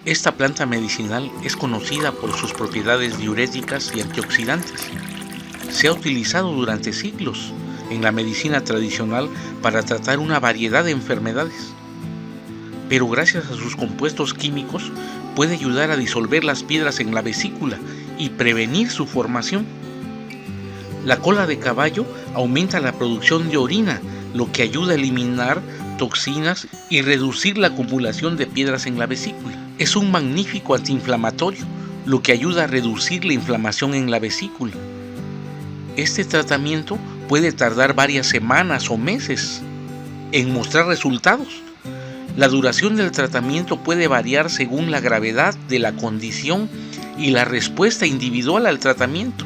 Esta planta medicinal es conocida por sus propiedades diuréticas y antioxidantes. Se ha utilizado durante siglos en la medicina tradicional para tratar una variedad de enfermedades. Pero gracias a sus compuestos químicos puede ayudar a disolver las piedras en la vesícula y prevenir su formación. La cola de caballo aumenta la producción de orina, lo que ayuda a eliminar toxinas y reducir la acumulación de piedras en la vesícula. Es un magnífico antiinflamatorio, lo que ayuda a reducir la inflamación en la vesícula. Este tratamiento puede tardar varias semanas o meses en mostrar resultados. La duración del tratamiento puede variar según la gravedad de la condición y la respuesta individual al tratamiento.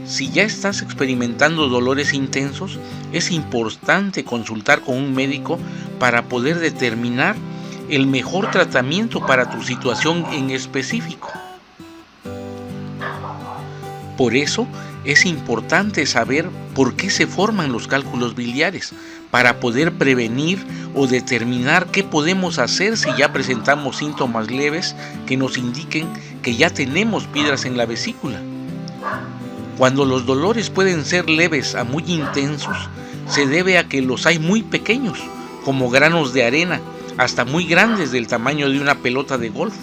Si ya estás experimentando dolores intensos, es importante consultar con un médico para poder determinar el mejor tratamiento para tu situación en específico. Por eso es importante saber por qué se forman los cálculos biliares, para poder prevenir o determinar qué podemos hacer si ya presentamos síntomas leves que nos indiquen que ya tenemos piedras en la vesícula. Cuando los dolores pueden ser leves a muy intensos, se debe a que los hay muy pequeños, como granos de arena, hasta muy grandes del tamaño de una pelota de golf,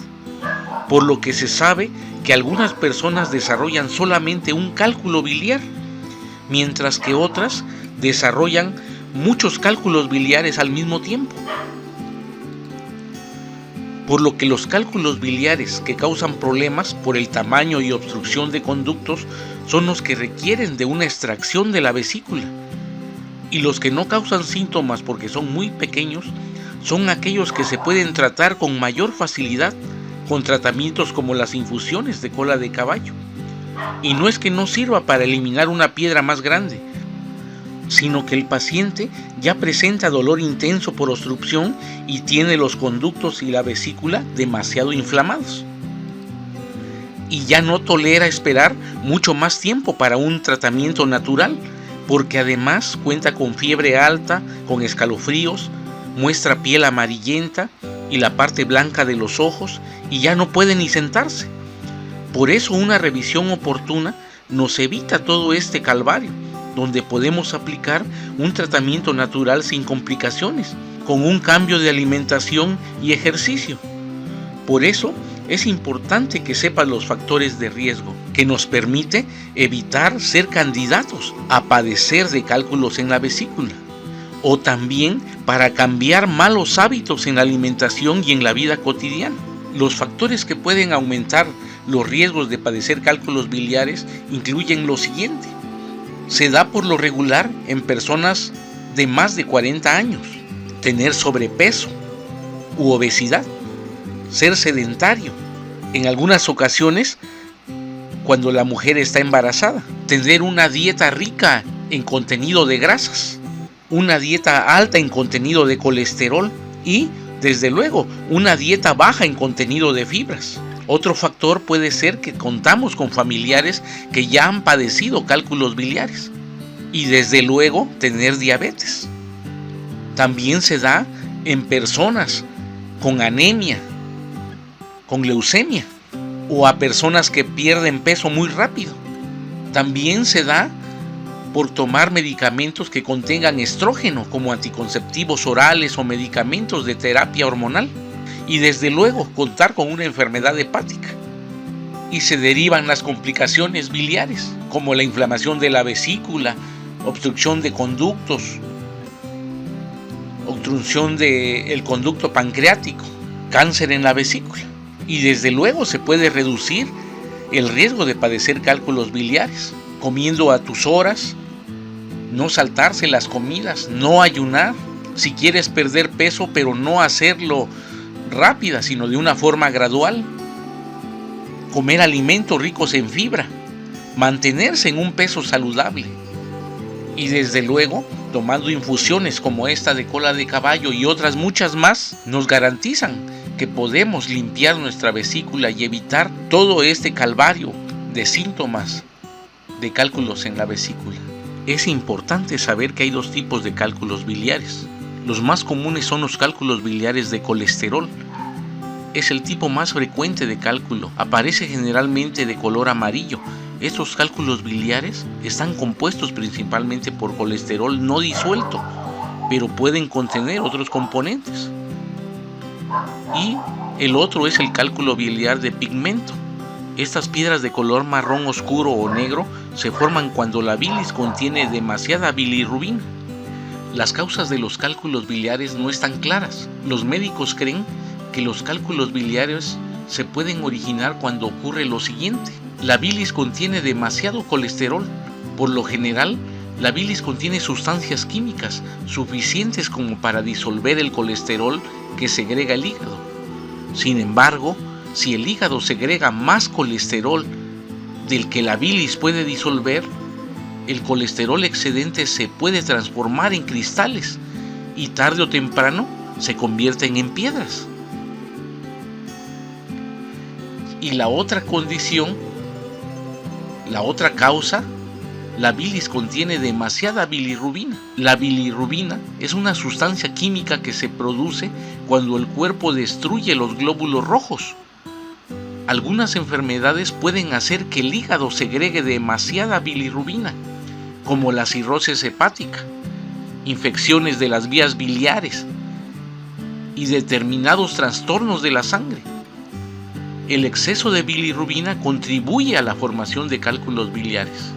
por lo que se sabe que algunas personas desarrollan solamente un cálculo biliar, mientras que otras desarrollan muchos cálculos biliares al mismo tiempo. Por lo que los cálculos biliares que causan problemas por el tamaño y obstrucción de conductos son los que requieren de una extracción de la vesícula, y los que no causan síntomas porque son muy pequeños son aquellos que se pueden tratar con mayor facilidad con tratamientos como las infusiones de cola de caballo. Y no es que no sirva para eliminar una piedra más grande, sino que el paciente ya presenta dolor intenso por obstrucción y tiene los conductos y la vesícula demasiado inflamados. Y ya no tolera esperar mucho más tiempo para un tratamiento natural, porque además cuenta con fiebre alta, con escalofríos, muestra piel amarillenta y la parte blanca de los ojos, y ya no puede ni sentarse. Por eso una revisión oportuna nos evita todo este calvario, donde podemos aplicar un tratamiento natural sin complicaciones, con un cambio de alimentación y ejercicio. Por eso es importante que sepas los factores de riesgo, que nos permite evitar ser candidatos a padecer de cálculos en la vesícula, o también para cambiar malos hábitos en la alimentación y en la vida cotidiana. Los factores que pueden aumentar los riesgos de padecer cálculos biliares incluyen lo siguiente. Se da por lo regular en personas de más de 40 años, tener sobrepeso u obesidad, ser sedentario, en algunas ocasiones cuando la mujer está embarazada, tener una dieta rica en contenido de grasas, una dieta alta en contenido de colesterol y, desde luego, una dieta baja en contenido de fibras. Otro factor puede ser que contamos con familiares que ya han padecido cálculos biliares y desde luego tener diabetes. También se da en personas con anemia, con leucemia o a personas que pierden peso muy rápido. También se da por tomar medicamentos que contengan estrógeno como anticonceptivos orales o medicamentos de terapia hormonal. Y desde luego contar con una enfermedad hepática. Y se derivan las complicaciones biliares, como la inflamación de la vesícula, obstrucción de conductos, obstrucción del conducto pancreático, cáncer en la vesícula. Y desde luego se puede reducir el riesgo de padecer cálculos biliares, comiendo a tus horas, no saltarse las comidas, no ayunar. Si quieres perder peso, pero no hacerlo rápida, sino de una forma gradual. Comer alimentos ricos en fibra, mantenerse en un peso saludable y desde luego tomando infusiones como esta de cola de caballo y otras muchas más nos garantizan que podemos limpiar nuestra vesícula y evitar todo este calvario de síntomas de cálculos en la vesícula. Es importante saber que hay dos tipos de cálculos biliares. Los más comunes son los cálculos biliares de colesterol, es el tipo más frecuente de cálculo. Aparece generalmente de color amarillo. Estos cálculos biliares están compuestos principalmente por colesterol no disuelto, pero pueden contener otros componentes. Y el otro es el cálculo biliar de pigmento. Estas piedras de color marrón oscuro o negro se forman cuando la bilis contiene demasiada bilirrubina. Las causas de los cálculos biliares no están claras. Los médicos creen que los cálculos biliares se pueden originar cuando ocurre lo siguiente. La bilis contiene demasiado colesterol. Por lo general, la bilis contiene sustancias químicas suficientes como para disolver el colesterol que segrega el hígado. Sin embargo, si el hígado segrega más colesterol del que la bilis puede disolver, el colesterol excedente se puede transformar en cristales y tarde o temprano se convierten en piedras. Y la otra condición, la otra causa, la bilis contiene demasiada bilirrubina. La bilirrubina es una sustancia química que se produce cuando el cuerpo destruye los glóbulos rojos. Algunas enfermedades pueden hacer que el hígado segregue demasiada bilirrubina, como la cirrosis hepática, infecciones de las vías biliares y determinados trastornos de la sangre. El exceso de bilirrubina contribuye a la formación de cálculos biliares.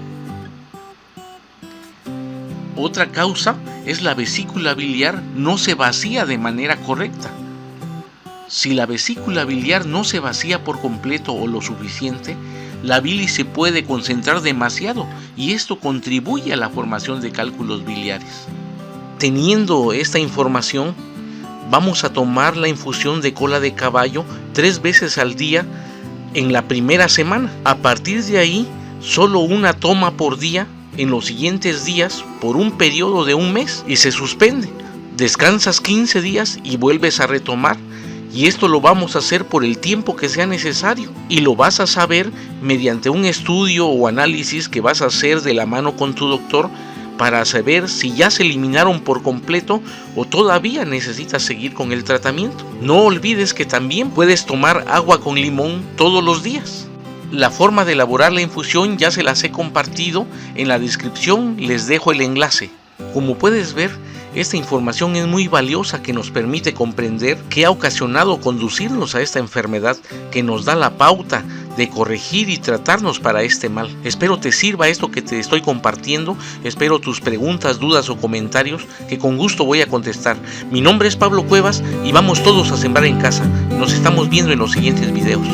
Otra causa es la vesícula biliar no se vacía de manera correcta. Si la vesícula biliar no se vacía por completo o lo suficiente, la bilis se puede concentrar demasiado y esto contribuye a la formación de cálculos biliares. Teniendo esta información, vamos a tomar la infusión de cola de caballo 3 veces al día en la primera semana. A partir de ahí, solo una toma por día en los siguientes días por un periodo de 1 mes y se suspende. Descansas 15 días y vuelves a retomar. Y esto lo vamos a hacer por el tiempo que sea necesario y lo vas a saber mediante un estudio o análisis que vas a hacer de la mano con tu doctor para saber si ya se eliminaron por completo o todavía necesitas seguir con el tratamiento. No olvides que también puedes tomar agua con limón todos los días. La forma de elaborar la infusión ya se las he compartido en la descripción, les dejo el enlace. Como puedes ver, esta información es muy valiosa que nos permite comprender qué ha ocasionado conducirnos a esta enfermedad que nos da la pauta de corregir y tratarnos para este mal. Espero te sirva esto que te estoy compartiendo, espero tus preguntas, dudas o comentarios que con gusto voy a contestar. Mi nombre es Pablo Cuevas y vamos todos a sembrar en casa. Nos estamos viendo en los siguientes videos.